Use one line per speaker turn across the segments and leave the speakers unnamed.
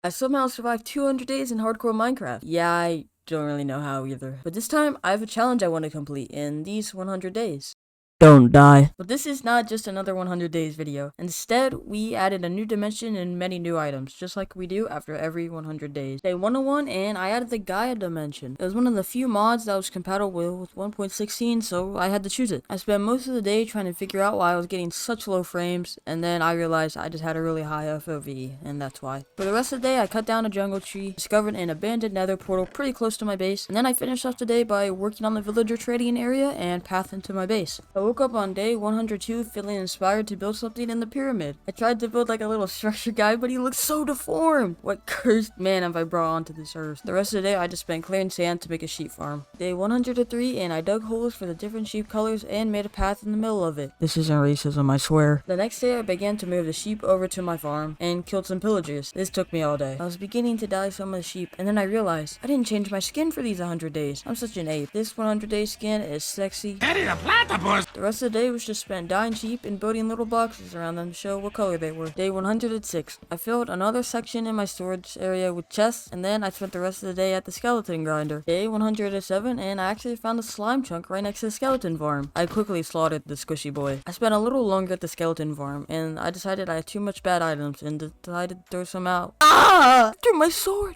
I somehow survived 200 days in hardcore Minecraft. Yeah, I don't really know how either. But this time, I have a challenge I want to complete in these 100 days. Don't die. But this is not just another 100 days video. Instead, we added a new dimension and many new items, just like we do after every 100 days. Day 101, and I added the Gaia Dimension. It was one of the few mods that was compatible with 1.16, so I had to choose it. I spent most of the day trying to figure out why I was getting such low frames, and then I realized I just had a really high FOV, and that's why. For the rest of the day, I cut down a jungle tree, discovered an abandoned nether portal pretty close to my base, and then I finished off the day by working on the villager trading area and path into my base. I woke up on day 102 feeling inspired to build something in the pyramid. I tried to build like a little structure guy, but he looked so deformed. What cursed man have I brought onto this earth? The rest of the day I just spent clearing sand to make a sheep farm. Day 103, and I dug holes for the different sheep colors and made a path in the middle of it. This isn't racism, I swear. The next day I began to move the sheep over to my farm and killed some pillagers. This took me all day. I was beginning to dye some of the sheep, and then I realized I didn't change my skin for these 100 days. I'm such an ape. This 100 day skin is sexy.
Eddie the platypus!
The rest of the day was just spent dyeing sheep and building little boxes around them to show what color they were. Day 106. I filled another section in my storage area with chests, and then I spent the rest of the day at the skeleton grinder. Day 107, and I actually found a slime chunk right next to the skeleton farm. I quickly slaughtered the squishy boy. I spent a little longer at the skeleton farm, and I decided I had too much bad items and decided to throw some out. Ah! I threw my sword!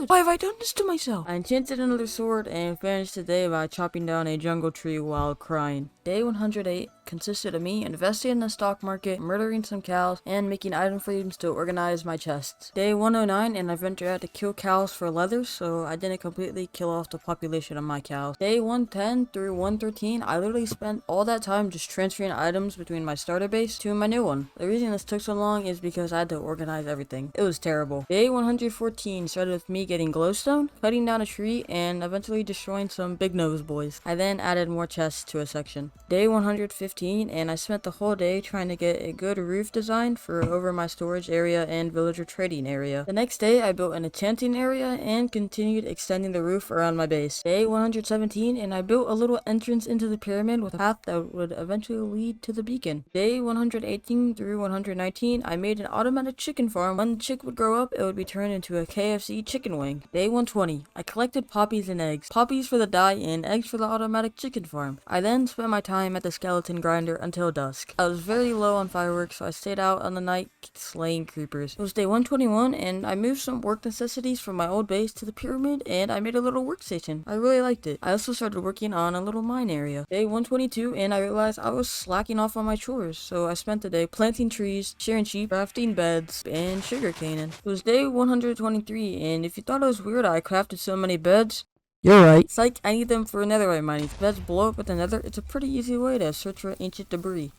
Why have I done this to myself? I enchanted another sword and finished the day by chopping down a jungle tree while crying. Day 108 consisted of me investing in the stock market, murdering some cows, and making item frames to organize my chests. Day 109, and I ventured out to kill cows for leather, so I didn't completely kill off the population of my cows. Day 110 through 113, I literally spent all that time just transferring items between my starter base to my new one. The reason this took so long is because I had to organize everything. It was terrible. Day 114 started with me getting glowstone, cutting down a tree, and eventually destroying some big nose boys. I then added more chests to a section. Day 115, and I spent the whole day trying to get a good roof design for over my storage area and villager trading area. The next day, I built an enchanting area and continued extending the roof around my base. Day 117, and I built a little entrance into the pyramid with a path that would eventually lead to the beacon. Day 118 through 119, I made an automatic chicken farm. When the chick would grow up, it would be turned into a KFC chicken wing. Day 120, I collected poppies and eggs. Poppies for the dye and eggs for the automatic chicken farm. I then spent my time at the skeleton grinder until dusk. I was very low on fireworks, so I stayed out on the night slaying creepers. It was day 121, and I moved some work necessities from my old base to the pyramid, and I made a little workstation. I really liked it. I also started working on a little mine area. Day 122, and I realized I was slacking off on my chores, so I spent the day planting trees, shearing sheep, crafting beds, and sugar caning. It was day 123, and if you thought it was weird I crafted so many beds, you're right. Psych, I need them for netherite mining. If beds blow up with the nether, it's a pretty easy way to search for ancient debris.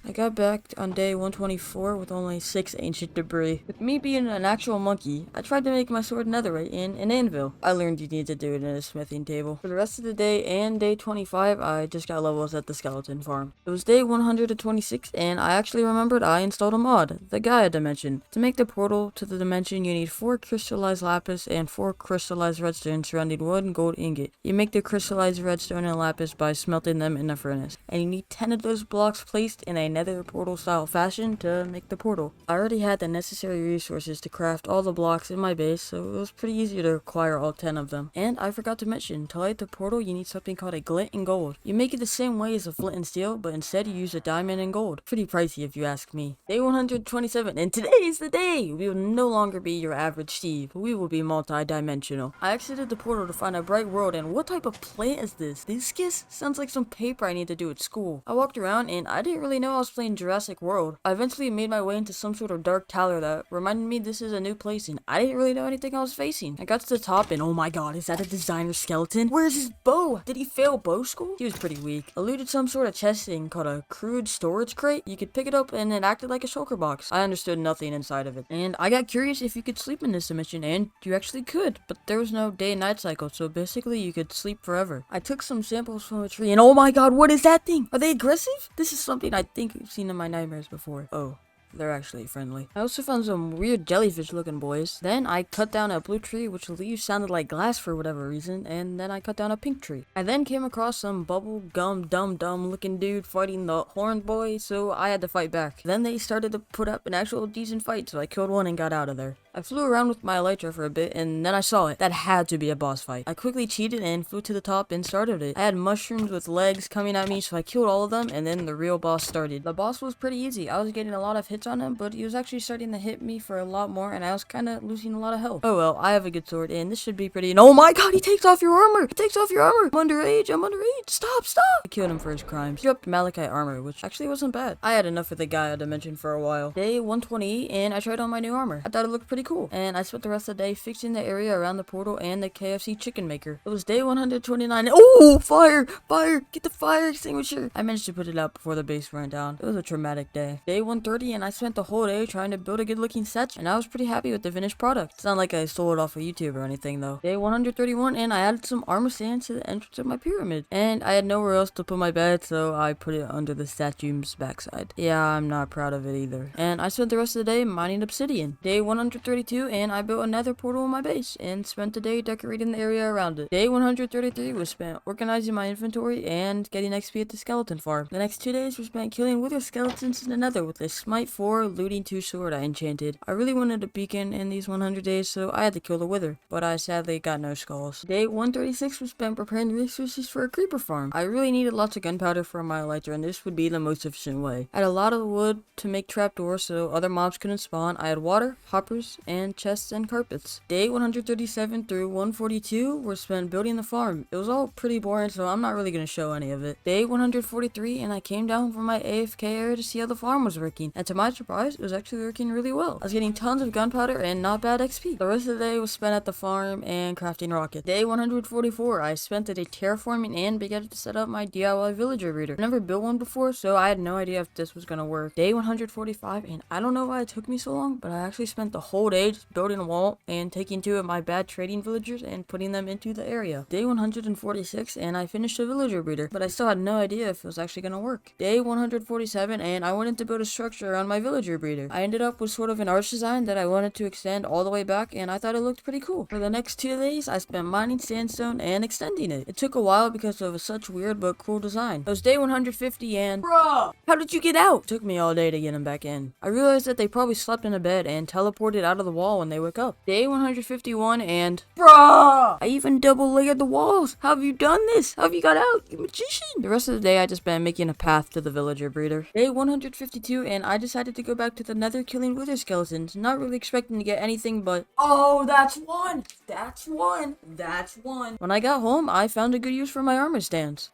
I got back on day 124 with only 6 ancient debris. With me being an actual monkey, I tried to make my sword netherite in an anvil. I learned you need to do it in a smithing table. For the rest of the day and day 25, I just got levels at the skeleton farm. It was day 126, and I actually remembered I installed a mod, the Gaia Dimension. To make the portal to the dimension, you need 4 crystallized lapis and 4 crystallized redstone surrounding 1 gold ingot. You make the crystallized redstone and lapis by smelting them in a furnace, and you need 10 of those blocks placed in a nether portal style fashion to make the portal. I already had the necessary resources to craft all the blocks in my base, so it was pretty easy to acquire all 10 of them. And I forgot to mention, to light the portal you need something called a glint and gold. You make it the same way as a flint and steel, but instead you use a diamond and gold. Pretty pricey if you ask me. Day 127, and today is the day! We will no longer be your average Steve, we will be multi-dimensional. I exited the portal to find a bright world, and what type of plant is this? This sounds like some paper I need to do at school. I walked around and I didn't really know I was playing Jurassic World. I eventually made my way into some sort of dark tower that reminded me this is a new place, and I didn't really know anything I was facing. I got to the top and oh my god, is that a designer skeleton? Where's his bow? Did he fail bow school? He was pretty weak. I looted some sort of chest thing called a crude storage crate. You could pick it up and it acted like a shulker box. I understood nothing inside of it. And I got curious if you could sleep in this dimension, and you actually could, but there was no day and night cycle, so basically you could sleep forever. I took some samples from a tree and oh my god, what is that thing? Are they aggressive? This is something I think I've seen in my nightmares before. Oh. they're actually friendly. I also found some weird jellyfish looking boys. Then I cut down a blue tree, which leaves sounded like glass for whatever reason, and then I cut down a pink tree. I then came across some bubble gum dumb looking dude fighting the horned boy, so I had to fight back. Then they started to put up an actual decent fight, so I killed one and got out of there. I flew around with my elytra for a bit, and then I saw it. That had to be a boss fight. I quickly cheated and flew to the top and started it. I had mushrooms with legs coming at me, so I killed all of them, and then the real boss started. The boss was pretty easy. I was getting a lot of hits on him, but he was actually starting to hit me for a lot more, and I was kind of losing a lot of health. Oh well, I have a good sword, and this should be pretty. And oh my god, he takes off your armor! He takes off your armor! I'm underage! Stop! I killed him for his crimes. He dropped malachite armor, which actually wasn't bad. I had enough of the Gaia Dimension for a while. Day 128, and I tried on my new armor. I thought it looked pretty cool, and I spent the rest of the day fixing the area around the portal and the KFC chicken maker. It was day 129. Oh, fire! Get the fire extinguisher! I managed to put it out before the base ran down. It was a traumatic day. Day 130, and I spent the whole day trying to build a good looking statue, and I was pretty happy with the finished product. It's not like I stole it off of YouTube or anything though. Day 131, and I added some armor stands to the entrance of my pyramid, and I had nowhere else to put my bed, so I put it under the statue's backside. Yeah, I'm not proud of it either. And I spent the rest of the day mining obsidian. Day 132, and I built another portal in my base and spent the day decorating the area around it. Day 133 was spent organizing my inventory and getting XP at the skeleton farm. The next 2 days were spent killing wither skeletons in the nether with a smite 4 looting 2 sword I enchanted. I really wanted a beacon in these 100 days, so I had to kill the wither, but I sadly got no skulls. Day 136 was spent preparing resources for a creeper farm. I really needed lots of gunpowder for my elytra, and this would be the most efficient way. I had a lot of wood to make trapdoors so other mobs couldn't spawn. I had water, hoppers, and chests and carpets. Day 137 through 142 were spent building the farm. It was all pretty boring, so I'm not really going to show any of it. Day 143, and I came down from my AFK area to see how the farm was working, and to my surprise, it was actually working really well. I was getting tons of gunpowder and not bad XP. The rest of the day was spent at the farm and crafting rockets. Day 144, I spent the day terraforming and began to set up my DIY villager breeder. I never built one before, so I had no idea if this was going to work. Day 145, and I don't know why it took me so long, but I actually spent the whole day just building a wall and taking 2 of my bad trading villagers and putting them into the area. Day 146, and I finished a villager breeder, but I still had no idea if it was actually going to work. Day 147, and I wanted to build a structure around my villager breeder. I ended up with sort of an arch design that I wanted to extend all the way back, and I thought it looked pretty cool. For the next 2 days, I spent mining sandstone and extending it. It took a while because of such weird but cool design. It was day 150, and bruh, how did you get out? It took me all day to get him back in. I realized that they probably slept in a bed and teleported out of the wall when they woke up. Day 151, and bruh, I even double layered the walls. How have you done this? How have you got out? You magician. The rest of the day I just been making a path to the villager breeder. Day 152, and I decided to go back to the nether killing wither skeletons, not really expecting to get anything but oh, that's one. When I got home, I found a good use for my armor stands.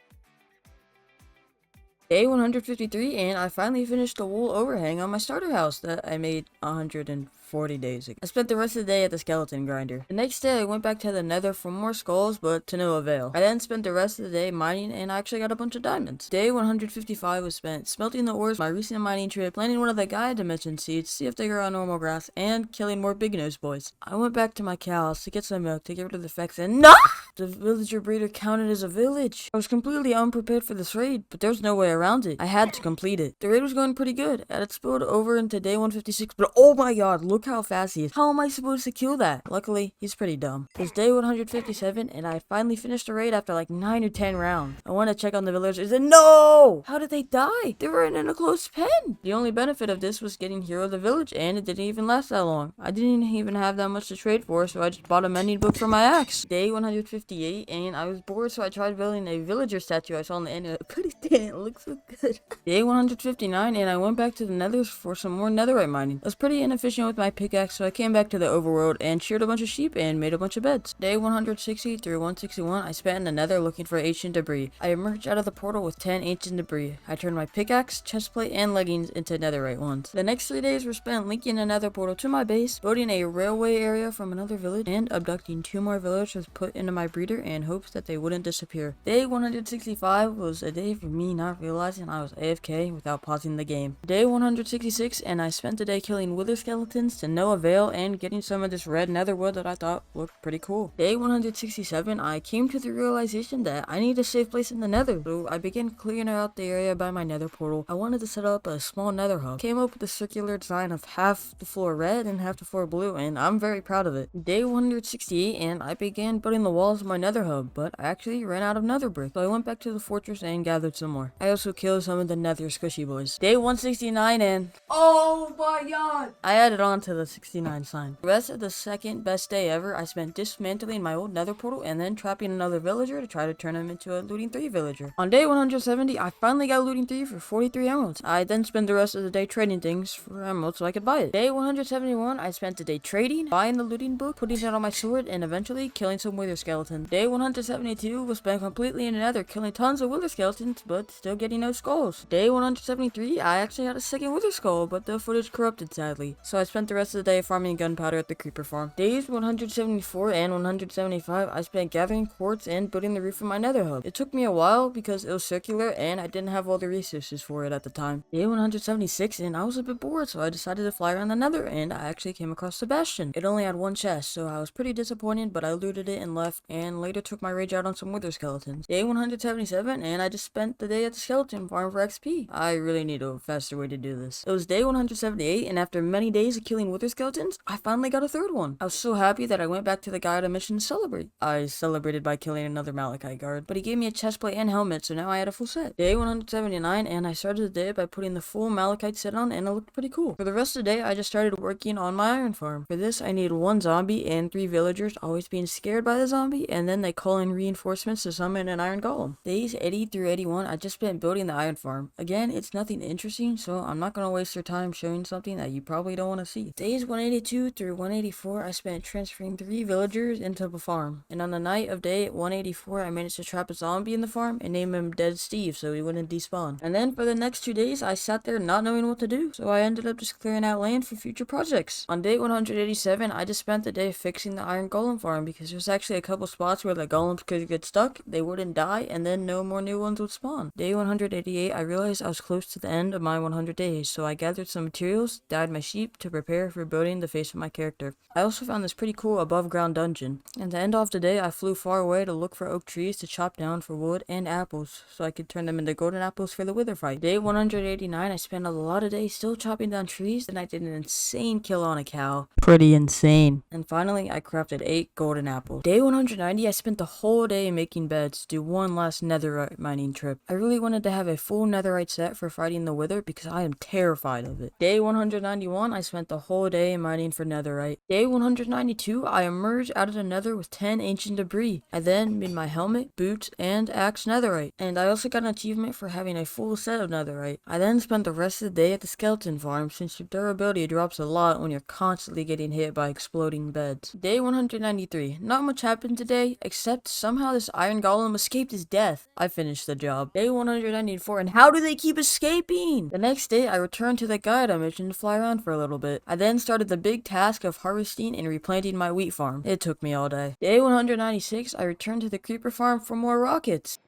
Day 153, and I finally finished the wool overhang on my starter house that I made 140 days ago. I spent the rest of the day at the skeleton grinder. The next day I went back to the nether for more skulls, but to no avail. I then spent the rest of the day mining, and I actually got a bunch of diamonds. Day 155 was spent smelting the ores, my recent mining trip, planting one of the Gaia Dimension seeds, see if they grow on normal grass, and killing more big nose boys. I went back to my cows to get some milk to get rid of the effects, and no! The villager breeder counted as a village. I was completely unprepared for this raid, but there was no way around it. I had to complete it. The raid was going pretty good, and it spilled over into day 156, but oh my god, look how fast he is. How am I supposed to kill that? Luckily, he's pretty dumb. It's day 157, and I finally finished the raid after like 9 or 10 rounds. I want to check on the villagers, and no! How did they die? They were in a close pen. The only benefit of this was getting hero of the village, and it didn't even last that long. I didn't even have that much to trade for, so I just bought a mending book for my axe. Day 158, and I was bored, so I tried building a villager statue I saw on the internet, but it didn't look so good. Day 159, and I went back to the nethers for some more netherite mining. I was pretty inefficient with my pickaxe, so I came back to the overworld and sheared a bunch of sheep and made a bunch of beds. Day 160 through 161, I spent in the nether looking for ancient debris. I emerged out of the portal with 10 ancient debris. I turned my pickaxe, chestplate, and leggings into netherite ones. The next 3 days were spent linking another portal to my base, building a railway area from another village, and abducting 2 more villagers put into my breeder in hopes that they wouldn't disappear. Day 165 was a day for me not realizing I was AFK without pausing the game. Day 166, and I spent the day killing wither skeletons, to no avail and getting some of this red netherwood that I thought looked pretty cool. Day 167, I came to the realization that I need a safe place in the nether, so I began clearing out the area by my nether portal. I wanted to set up a small nether hub. Came up with a circular design of half the floor red and half the floor blue, and I'm very proud of it. Day 168, and I began building the walls of my nether hub, but I actually ran out of nether brick, so I went back to the fortress and gathered some more. I also killed some of the nether squishy boys. Day 169, and oh my god! I added on to the 69 sign. The rest of the second best day ever, I spent dismantling my old nether portal and then trapping another villager to try to turn him into a looting 3 villager. On day 170, I finally got looting 3 for 43 emeralds. I then spent the rest of the day trading things for emeralds so I could buy it. Day 171, I spent the day trading, buying the looting book, putting it on my sword, and eventually killing some wither skeletons. Day 172 was spent completely in the nether, killing tons of wither skeletons, but still getting no skulls. Day 173, I actually had a second wither skull, but the footage corrupted sadly, so I spent the rest of the day farming gunpowder at the creeper farm. Days 174 and 175, I spent gathering quartz and building the roof of my nether hub. It took me a while because it was circular and I didn't have all the resources for it at the time. Day 176, and I was a bit bored, so I decided to fly around the nether, and I actually came across Sebastian. It only had one chest, so I was pretty disappointed, but I looted it and left, and later took my rage out on some wither skeletons. Day 177, and I just spent the day at the skeleton farm for XP. I really need a faster way to do this. It was day 178, and after many days of killing wither skeletons, I finally got a third one. I was so happy that I went back to the Gaia Dimension to celebrate. I celebrated by killing another Malachite guard, but he gave me a chestplate and helmet, so now I had a full set. Day 179, and I started the day by putting the full Malachite set on, and it looked pretty cool. For the rest of the day, I just started working on my iron farm. For this, I needed 1 zombie and 3 villagers, always being scared by the zombie, and then they call in reinforcements to summon an iron golem. Days 80 through 81, I just spent building the iron farm. Again, it's nothing interesting, so I'm not gonna waste your time showing something that you probably don't want to see. Days 182 through 184, I spent transferring 3 villagers into the farm. And on the night of day 184, I managed to trap a zombie in the farm and name him Dead Steve so he wouldn't despawn. And then for the next 2 days, I sat there not knowing what to do, so I ended up just clearing out land for future projects. On day 187, I just spent the day fixing the iron golem farm because there's actually a couple spots where the golems could get stuck, they wouldn't die, and then no more new ones would spawn. Day 188, I realized I was close to the end of my 100 days, so I gathered some materials, dyed my sheep to prepare for building the face of my character. I also found this pretty cool above ground dungeon. And to end off the day, I flew far away to look for oak trees to chop down for wood and apples, so I could turn them into golden apples for the wither fight. Day 189, I spent a lot of days still chopping down trees, and I did an insane kill on a cow. Pretty insane. And finally, I crafted 8 golden apples. Day 190, I spent the whole day making beds to do one last netherite mining trip. I really wanted to have a full netherite set for fighting the wither because I am terrified of it. Day 191, I spent the whole day mining for netherite. Day 192, I emerged out of the nether with 10 ancient debris. I then made my helmet, boots, and axe netherite. And I also got an achievement for having a full set of netherite. I then spent the rest of the day at the skeleton farm since your durability drops a lot when you're constantly getting hit by exploding beds. Day 193, not much happened today, except somehow this iron golem escaped his death. I finished the job. Day 194, and how do they keep escaping? The next day, I returned to the Gaia Dimension to fly around for a little bit. I then started the big task of harvesting and replanting my wheat farm. It took me all day. Day 196, I returned to the creeper farm for more rockets.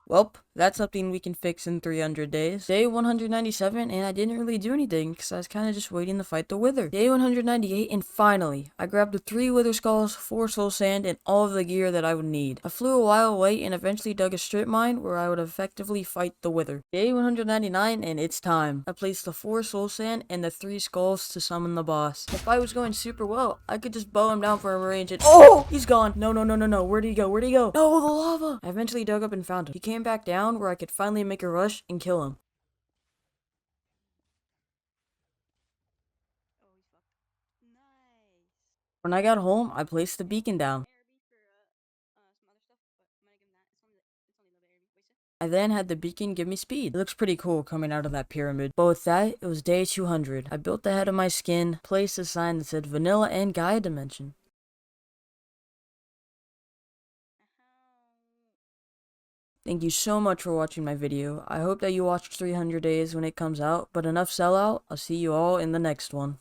Welp, that's something we can fix in 300 days. Day 197, and I didn't really do anything because I was kind of just waiting to fight the wither. Day 198, and finally, I grabbed the 3 wither skulls, 4 soul sand, and all of the gear that I would need. I flew a while away and eventually dug a strip mine where I would effectively fight the wither. Day 199, and it's time. I placed the 4 soul sand and the 3 skulls to summon the boss. The fight was going super well. I could just bow him down for a range and oh! He's gone! No. Where'd he go? Where'd he go? No, the lava! I eventually dug up and found him. He came back down where I could finally make a rush and kill him. When I got home, I placed the beacon down. I then had the beacon give me speed. It looks pretty cool coming out of that pyramid. But with that, it was day 200. I built the head of my skin, placed a sign that said Vanilla and Gaia Dimension. Thank you so much for watching my video. I hope that you watched 300 days when it comes out, but enough sellout. I'll see you all in the next one.